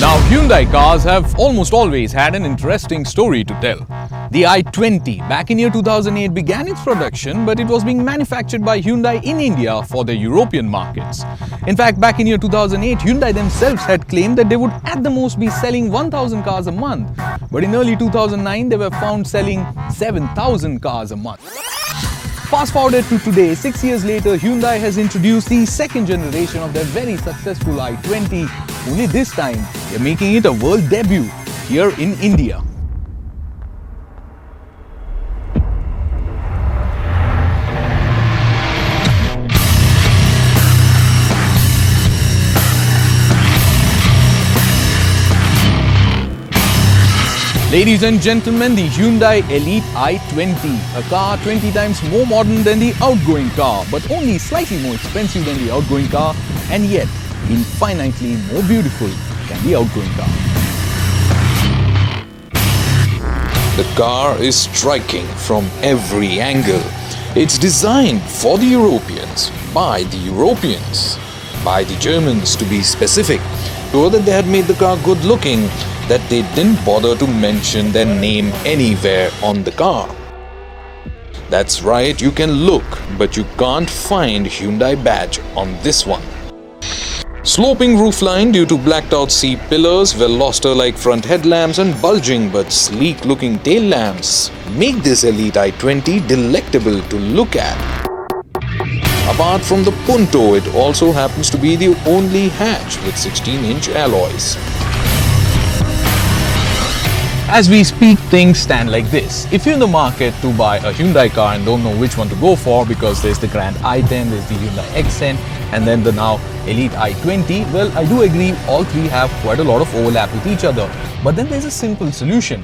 Now, Hyundai cars have almost always had an interesting story to tell. The i20 back in year 2008 began its production, but it was being manufactured by Hyundai in India for the European markets. In fact, back in year 2008, Hyundai themselves had claimed that they would at the most be selling 1,000 cars a month. But in early 2009, they were found selling 7,000 cars a month. Fast forward to today, 6 years later, Hyundai has introduced the second generation of their very successful i20. Only this time, they're making it a world debut here in India. Ladies and gentlemen, the Hyundai Elite i20, a car 20 times more modern than the outgoing car, but only slightly more expensive than the outgoing car, and yet infinitely more beautiful than the outgoing car. The car is striking from every angle. It's designed for the Europeans, by the Europeans, by the Germans to be specific. So that they had made the car good looking, that they didn't bother to mention their name anywhere on the car. That's right, you can look, but you can't find Hyundai badge on this one. Sloping roofline due to blacked out C-pillars, well-luster-like front headlamps and bulging but sleek-looking tail lamps make this Elite i20 delectable to look at. Apart from the Punto, it also happens to be the only hatch with 16-inch alloys. As we speak, things stand like this. If you're in the market to buy a Hyundai car and don't know which one to go for because there's the Grand i10, there's the Hyundai Accent, and then the now Elite i20, well, I do agree all three have quite a lot of overlap with each other. But then there's a simple solution.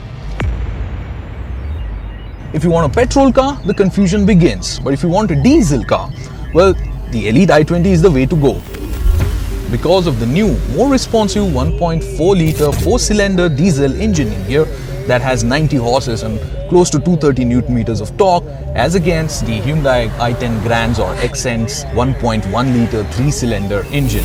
If you want a petrol car, the confusion begins. But if you want a diesel car, well, the Elite i20 is the way to go. Because of the new, more responsive 1.4-litre 4-cylinder diesel engine in here that has 90 horses and close to 230 Nm of torque, as against the Hyundai i10 Grands or Accent's 1.1-litre 3-cylinder engine.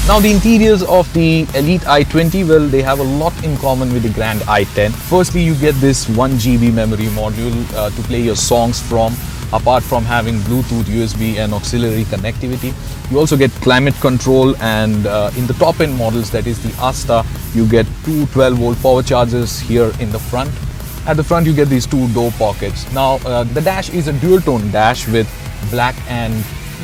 Now, the interiors of the Elite i20, well, they have a lot in common with the Grand i10. Firstly, you get this 1 GB memory module to play your songs from. Apart from having Bluetooth, USB and auxiliary connectivity, you also get climate control, and in the top end models, that is the Asta, you get two 12-volt power chargers here in the front. At the front you get these two door pockets. Now the dash is a dual tone dash with black and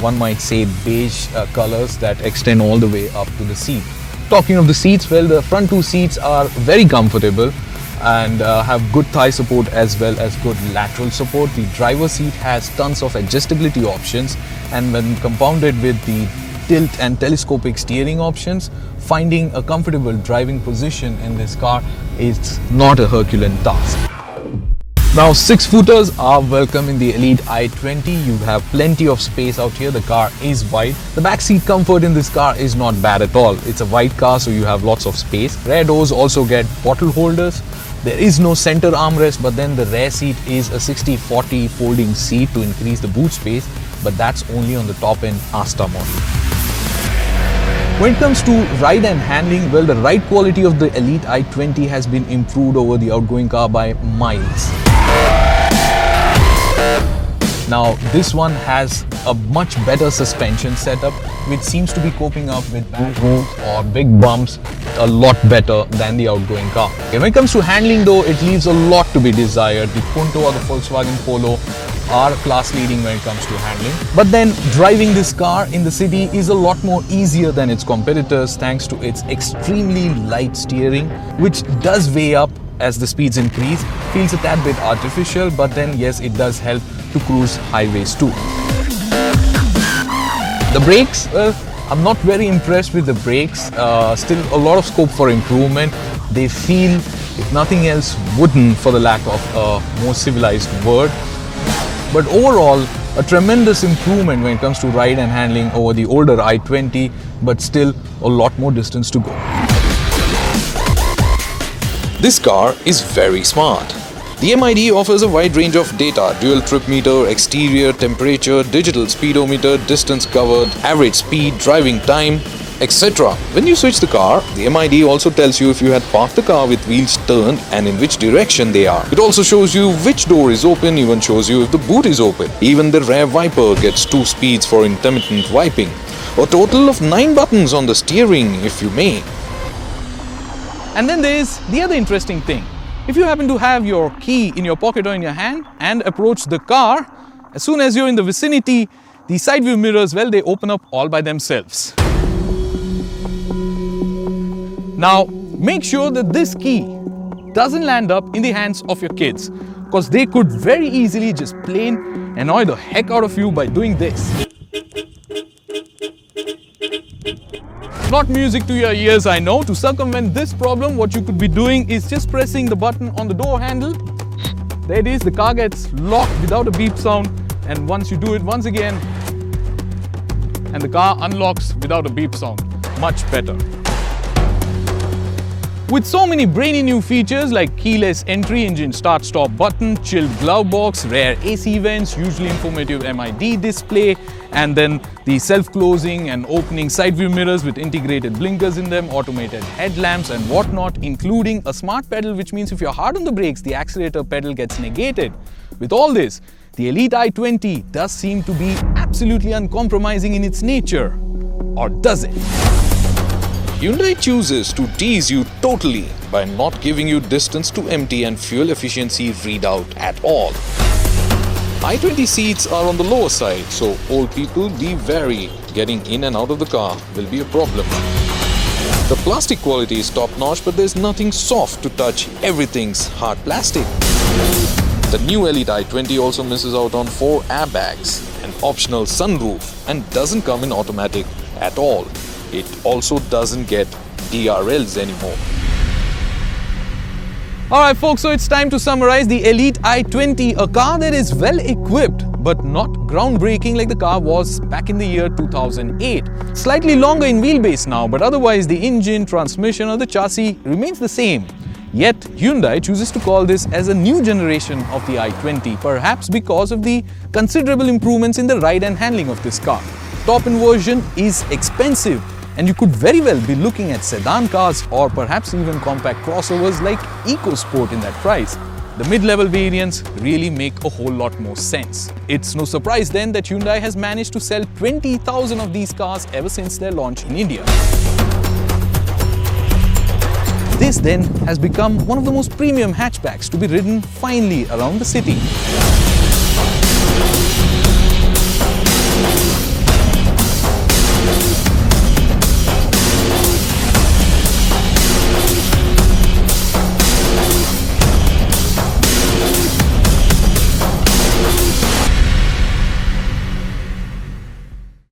one might say beige colors that extend all the way up to the seat. Talking of the seats, well, the front two seats are very comfortable and have good thigh support as well as good lateral support. The driver's seat has tons of adjustability options, and when compounded with the tilt and telescopic steering options, finding a comfortable driving position in this car is not a Herculean task. Now, 6-footers are welcome in the Elite i20. You have plenty of space out here. The car is wide. The back seat comfort in this car is not bad at all. It's a wide car, so you have lots of space. Rear doors also get bottle holders. There is no center armrest, but then the rear seat is a 60-40 folding seat to increase the boot space, but that's only on the top-end Asta model. When it comes to ride and handling, well, the ride quality of the Elite i20 has been improved over the outgoing car by miles. Now, this one has a much better suspension setup, which seems to be coping up with bad roads or big bumps a lot better than the outgoing car. Okay, when it comes to handling though, it leaves a lot to be desired. The Punto or the Volkswagen Polo are class leading when it comes to handling. But then driving this car in the city is a lot more easier than its competitors thanks to its extremely light steering, which does weigh up as the speeds increase. Feels a tad bit artificial, but then yes, it does help to cruise highways too. The brakes, well, I'm not very impressed with the brakes. Still a lot of scope for improvement. They feel, if nothing else, wooden, for the lack of a more civilized word. But overall, a tremendous improvement when it comes to ride and handling over the older i20, but still a lot more distance to go. This car is very smart. The MID offers a wide range of data: dual trip meter, exterior temperature, digital speedometer, distance covered, average speed, driving time. etc. When you switch the car, the MID also tells you if you had parked the car with wheels turned and in which direction they are. It also shows you which door is open, even shows you if the boot is open. Even the rear wiper gets 2 speeds for intermittent wiping. A total of 9 buttons on the steering, if you may. And then there is the other interesting thing. If you happen to have your key in your pocket or in your hand and approach the car, as soon as you're in the vicinity, the side view mirrors, well, they open up all by themselves. Now, make sure that this key doesn't land up in the hands of your kids, because they could very easily just plain annoy the heck out of you by doing this. Not music to your ears, I know. To circumvent this problem, what you could be doing is just pressing the button on the door handle. There it is, the car gets locked without a beep sound, and once you do it once again, and the car unlocks without a beep sound. Much better. With so many brainy new features like keyless entry, engine start-stop button, chilled glove box, rear AC vents, hugely informative MID display, and then the self-closing and opening side view mirrors with integrated blinkers in them, automated headlamps and whatnot, including a smart pedal, which means if you're hard on the brakes, the accelerator pedal gets negated. With all this, the Elite i20 does seem to be absolutely uncompromising in its nature. Or does it? Hyundai chooses to tease you totally by not giving you distance to empty and fuel efficiency readout at all. i20 seats are on the lower side, so old people be wary. Getting in and out of the car will be a problem. The plastic quality is top-notch, but there's nothing soft to touch. Everything's hard plastic. The new Elite i20 also misses out on 4 airbags, an optional sunroof, and doesn't come in automatic at all. It also doesn't get DRLs anymore. Alright folks, so it's time to summarize the Elite i20, a car that is well equipped but not groundbreaking like the car was back in the year 2008. Slightly longer in wheelbase now, but otherwise the engine, transmission or the chassis remains the same. Yet Hyundai chooses to call this as a new generation of the i20, perhaps because of the considerable improvements in the ride and handling of this car. Top-end version is expensive, and you could very well be looking at sedan cars or perhaps even compact crossovers like EcoSport in that price. The mid-level variants really make a whole lot more sense. It's no surprise then that Hyundai has managed to sell 20,000 of these cars ever since their launch in India. This then has become one of the most premium hatchbacks to be ridden finely around the city.